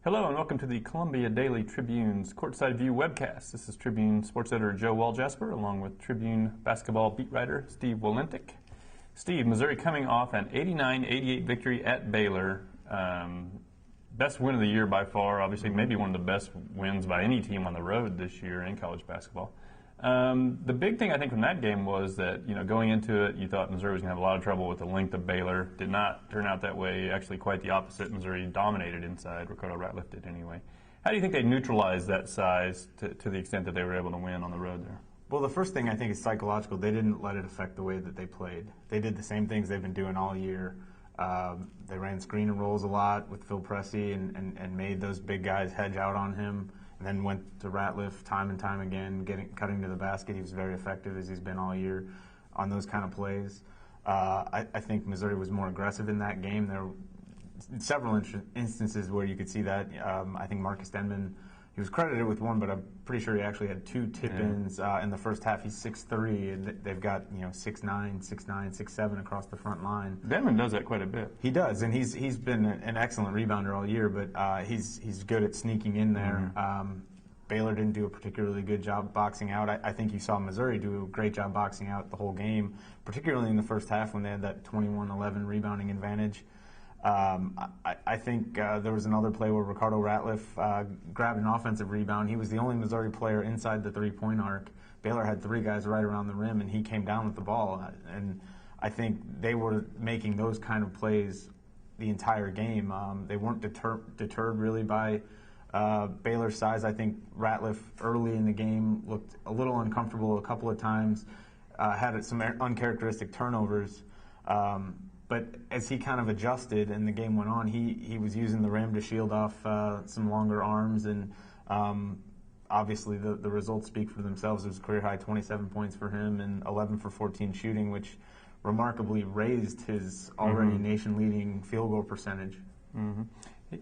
Hello and welcome to the Columbia Daily Tribune's Courtside View webcast. This is Tribune sports editor Joe Walljasper along with Tribune basketball beat writer Steve Walentik. Steve, Missouri coming off an 89-88 victory at Baylor. Best win of the year by far, obviously maybe one of the best wins by any team on the road this year in college basketball. The big thing I think from that game was that, going into it, you thought Missouri was going to have a lot of trouble with the length of Baylor. Did not turn out that way. Actually, quite the opposite. Missouri dominated inside. Ricardo Ratliff did anyway. How do you think they neutralized that size to the extent that they were able to win on the road there? Well, the first thing I think is psychological. They didn't let it affect the way that they played. They did the same things they've been doing all year. They ran screen and rolls a lot with Phil Pressey and made those big guys hedge out on him. And then went to Ratliff time and time again, cutting to the basket. He was very effective, as he's been all year, on those kind of plays. I think Missouri was more aggressive in that game. There were several instances where you could see that. I think Marcus Denman, he was credited with one, but I'm pretty sure he actually had two tip-ins in the first half. He's 6'3", and they've got 6'9", 6'9", 6'7" across the front line. Denman does that quite a bit. He does, and he's been an excellent rebounder all year, but he's good at sneaking in there. Baylor didn't do a particularly good job boxing out. I think you saw Missouri do a great job boxing out the whole game, particularly in the first half when they had that 21-11 rebounding advantage. I think there was another play where Ricardo Ratliff grabbed an offensive rebound. He was the only Missouri player inside the three-point arc. Baylor had three guys right around the rim, and he came down with the ball. And I think they were making those kind of plays the entire game. They weren't deterred really by Baylor's size. I think Ratliff early in the game looked a little uncomfortable a couple of times, had some uncharacteristic turnovers. But as he kind of adjusted and the game went on, he was using the rim to shield off some longer arms, and obviously the results speak for themselves. It was a career-high 27 points for him and 11 for 14 shooting, which remarkably raised his already nation-leading field goal percentage.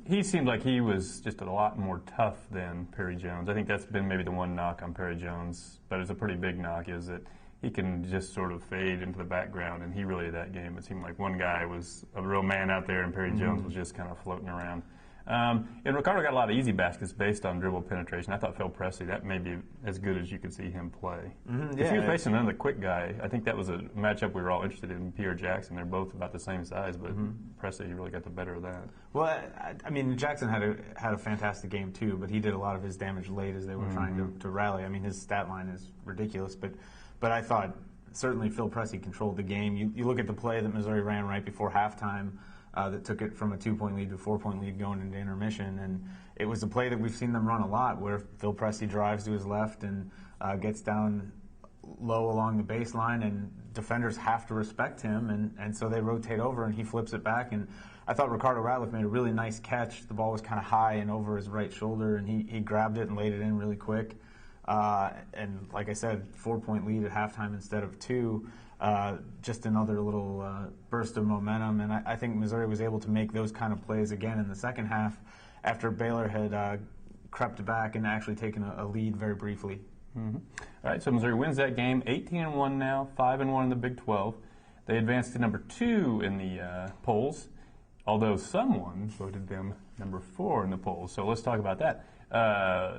He seemed like he was just a lot more tough than Perry Jones. I think that's been maybe the one knock on Perry Jones, but it's a pretty big knock, is that he can just sort of fade into the background, and he really, that game, it seemed like one guy was a real man out there, and Perry Jones was just kind of floating around. And Ricardo got a lot of easy baskets based on dribble penetration. I thought Phil Pressey, that may be as good as you could see him play. If he was facing another quick guy, I think that was a matchup we were all interested in, Pierre Jackson. They're both about the same size, but Pressey really got the better of that. Well, I mean, Jackson had a fantastic game too, but he did a lot of his damage late as they were trying to rally. I mean, his stat line is ridiculous, but I thought certainly Phil Pressey controlled the game. You look at the play that Missouri ran right before halftime that took it from a 2-point lead to a 4-point lead going into intermission, and it was a play that we've seen them run a lot where Phil Pressey drives to his left and gets down low along the baseline, and defenders have to respect him, and so they rotate over and he flips it back. And I thought Ricardo Ratliff made a really nice catch. The ball was kind of high and over his right shoulder, and he grabbed it and laid it in really quick. And like I said, 4-point lead at halftime instead of 2. Just another little burst of momentum, and I think Missouri was able to make those kind of plays again in the second half after Baylor had crept back and actually taken a lead very briefly. All right, so Missouri wins that game, 18-1 now, 5-1 in the Big 12. They advanced to number 2 in the polls, although someone voted them number 4 in the polls. So let's talk about that.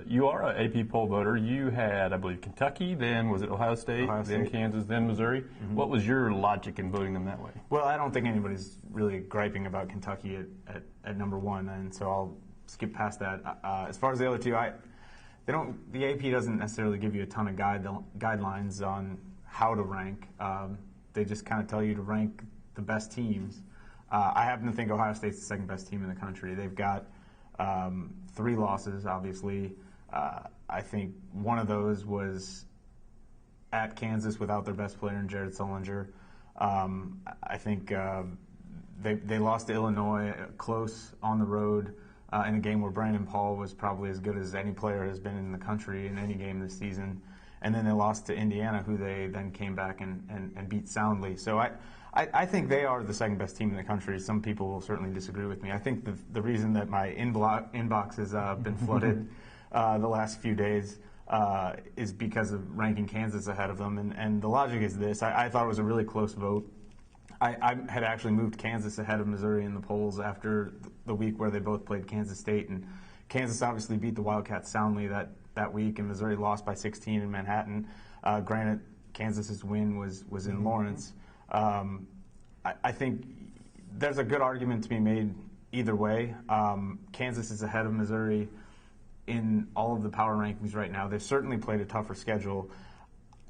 You are an AP poll voter. You had, I believe, Kentucky, then was it Ohio State, then Kansas, then Missouri. What was your logic in voting them that way? Well, I don't think anybody's really griping about Kentucky at number 1, and so I'll skip past that. As far as the other two, the AP doesn't necessarily give you a ton of guidelines on how to rank. They just kind of tell you to rank the best teams. I happen to think Ohio State's the second best team in the country. They've got 3 losses, obviously. I think one of those was at Kansas without their best player in Jared Sullinger. I think they lost to Illinois close on the road in a game where Brandon Paul was probably as good as any player has been in the country in any game this season. And then they lost to Indiana, who they then came back and beat soundly. So I think they are the second best team in the country. Some people will certainly disagree with me. I think the reason that my inbox has been flooded the last few days is because of ranking Kansas ahead of them. And the logic is this. I thought it was a really close vote. I had actually moved Kansas ahead of Missouri in the polls after the week where they both played Kansas State, and Kansas obviously beat the Wildcats soundly that week, and Missouri lost by 16 in Manhattan. Granted, Kansas's win was in Lawrence. I think there's a good argument to be made either way. Kansas is ahead of Missouri in all of the power rankings right now. They've certainly played a tougher schedule.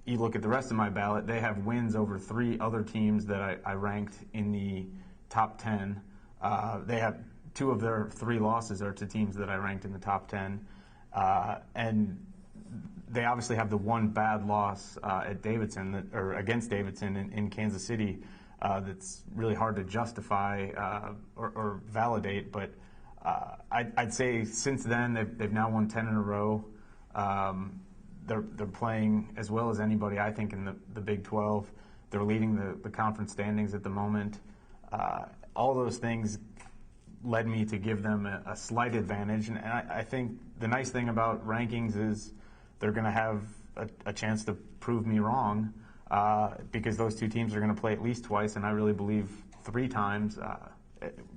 You look at the rest of my ballot, they have wins over 3 other teams that I ranked in the top 10. They have 2 of their 3 losses are to teams that I ranked in the top 10. And they obviously have the one bad loss at Davidson, or against Davidson in Kansas City, that's really hard to justify or validate. But I'd say since then they've now won 10 in a row. They're playing as well as anybody, I think, in the Big 12. They're leading the conference standings at the moment. All those things led me to give them a slight advantage. And I think the nice thing about rankings is they're going to have a chance to prove me wrong because those 2 teams are going to play at least twice, and I really believe 3 times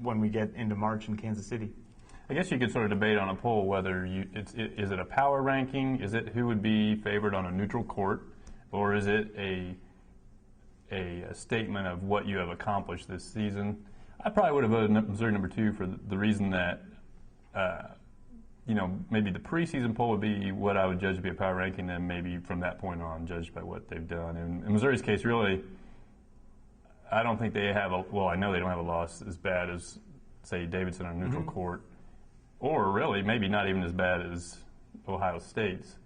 when we get into March in Kansas City. I guess you could sort of debate on a poll whether is it a power ranking, is it who would be favored on a neutral court, or is it a statement of what you have accomplished this season. I probably would have voted Missouri number 2 for the reason that, maybe the preseason poll would be what I would judge to be a power ranking, and maybe from that point on judged by what they've done. And in Missouri's case, really, I don't think they have I know they don't have a loss as bad as, say, Davidson on a neutral court, or really maybe not even as bad as Ohio State's.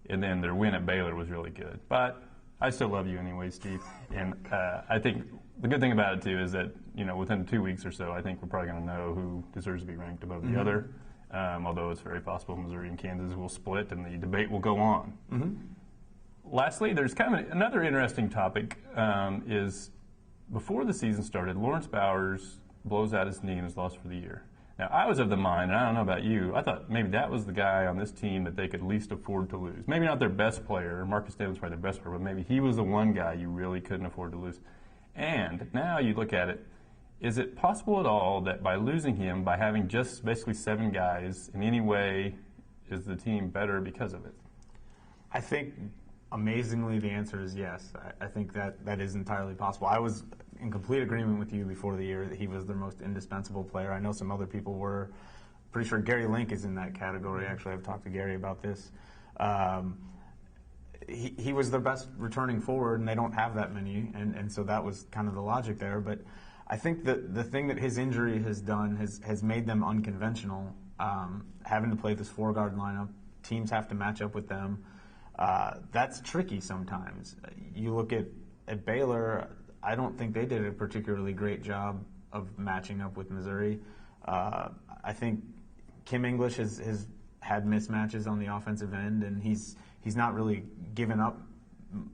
And then their win at Baylor was really good. But I still love you anyway, Steve. And I think the good thing about it, too, is that, within 2 weeks or so, I think we're probably going to know who deserves to be ranked above the other, although it's very possible Missouri and Kansas will split and the debate will go on. Lastly, there's kind of another interesting topic is before the season started, Laurence Bowers blows out his knee and is lost for the year. Now, I was of the mind, and I don't know about you, I thought maybe that was the guy on this team that they could least afford to lose. Maybe not their best player. Marcus Davis was probably their best player, but maybe he was the one guy you really couldn't afford to lose. And now you look at it, is it possible at all that by losing him, by having just basically 7 guys, in any way, is the team better because of it? I think, amazingly, the answer is yes. I think that is entirely possible. I was in complete agreement with you before the year that he was their most indispensable player. I know some other people were. Pretty sure Gary Link is in that category. Actually, I've talked to Gary about this. He was their best returning forward, and they don't have that many, and so that was kind of the logic there. But I think that the thing that his injury has done has made them unconventional, having to play this 4-guard lineup. Teams have to match up with them. That's tricky sometimes. You look at Baylor, I don't think they did a particularly great job of matching up with Missouri. I think Kim English has had mismatches on the offensive end, and he's not really given up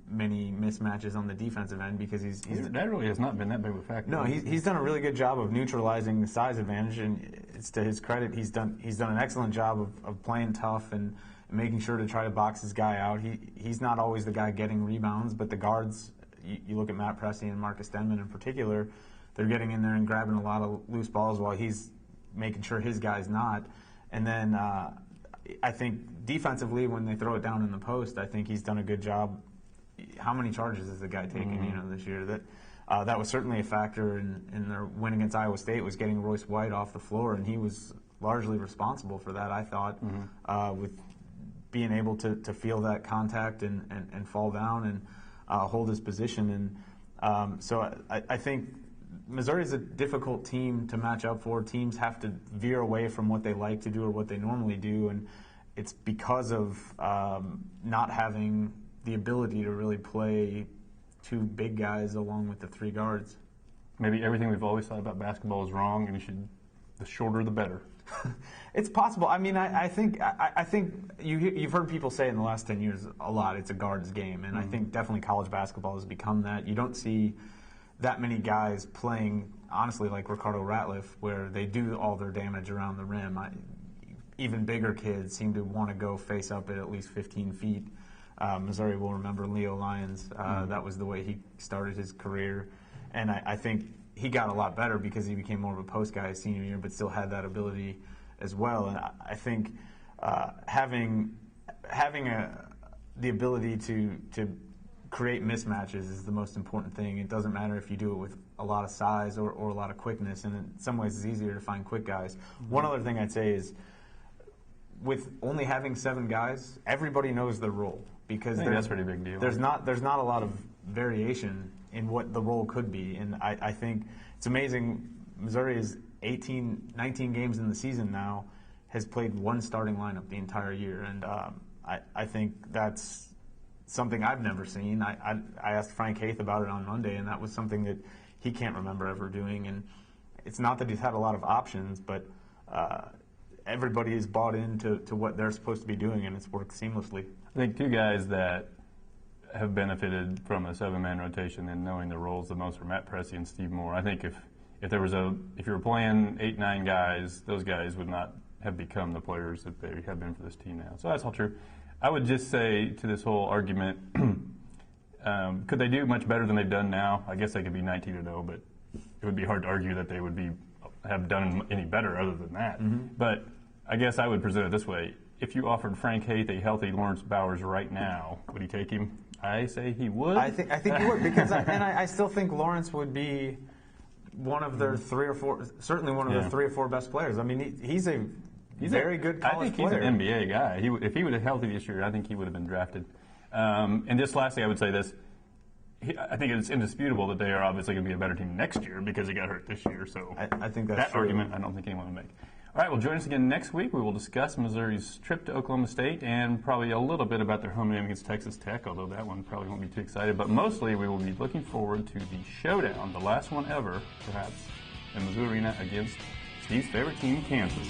many mismatches on the defensive end because he's that really has not been that big of a factor. No, he's done a really good job of neutralizing the size advantage, and it's to his credit. He's done an excellent job of playing tough and making sure to try to box his guy out. He's not always the guy getting rebounds, but the guards, you look at Matt Pressey and Marcus Denman in particular, they're getting in there and grabbing a lot of loose balls while he's making sure his guy's not. And then I think defensively, when they throw it down in the post, I think he's done a good job. How many charges has the guy taken, this year? That was certainly a factor in their win against Iowa State, was getting Royce White off the floor, and he was largely responsible for that, I thought, with being able to feel that contact and fall down and hold his position. And so I think Missouri is a difficult team to match up for. Teams have to veer away from what they like to do or what they normally do, and it's because of not having the ability to really play 2 big guys along with the 3 guards. Maybe everything we've always thought about basketball is wrong, and the shorter the better. It's possible. I mean, I think you've heard people say in the last 10 years a lot, it's a guards game, and I think definitely college basketball has become that. You don't see that many guys playing, honestly, like Ricardo Ratliff, where they do all their damage around the rim. Even bigger kids seem to want to go face up at least 15 feet. Missouri will remember Leo Lyons. That was the way he started his career. And I think he got a lot better because he became more of a post guy his senior year, but still had that ability as well. And I think having the ability to create mismatches is the most important thing. It doesn't matter if you do it with a lot of size or a lot of quickness, and in some ways it's easier to find quick guys. One other thing I'd say is, with only having 7 guys, everybody knows their role, because that's a pretty big deal. There's not a lot of variation in what the role could be, and I think it's amazing. Missouri is 19 games in the season now, has played one starting lineup the entire year, and I think that's something I've never seen. I asked Frank Haith about it on Monday, and that was something that he can't remember ever doing. And it's not that he's had a lot of options, but everybody is bought into what they're supposed to be doing, and it's worked seamlessly. I think 2 guys that have benefited from a 7-man rotation and knowing their roles the most are Matt Pressey and Steve Moore. I think if you were playing 8, 9 guys, those guys would not have become the players that they have been for this team now. So that's all true. I would just say to this whole argument, could they do much better than they've done now? I guess they could be 19-0, but it would be hard to argue that they would have done any better other than that. But I guess I would present it this way. If you offered Frank Haith a healthy Laurence Bowers right now, would he take him? I say he would. I think he would, because I still think Laurence would be one of their 3 or 4, certainly one of their 3 or 4 best players. I mean, he's a very good college player. I think he's an NBA guy. If he would have healthy this year, I think he would have been drafted. And just lastly, I would say this. I think it's indisputable that they are obviously going to be a better team next year because he got hurt this year. So I think that's that true. Argument I don't think anyone will make. All right, well, join us again next week. We will discuss Missouri's trip to Oklahoma State and probably a little bit about their home game against Texas Tech, although that one probably won't be too excited. But mostly we will be looking forward to the showdown, the last one ever, perhaps, in Mizzou Arena against Steve's favorite team, Kansas.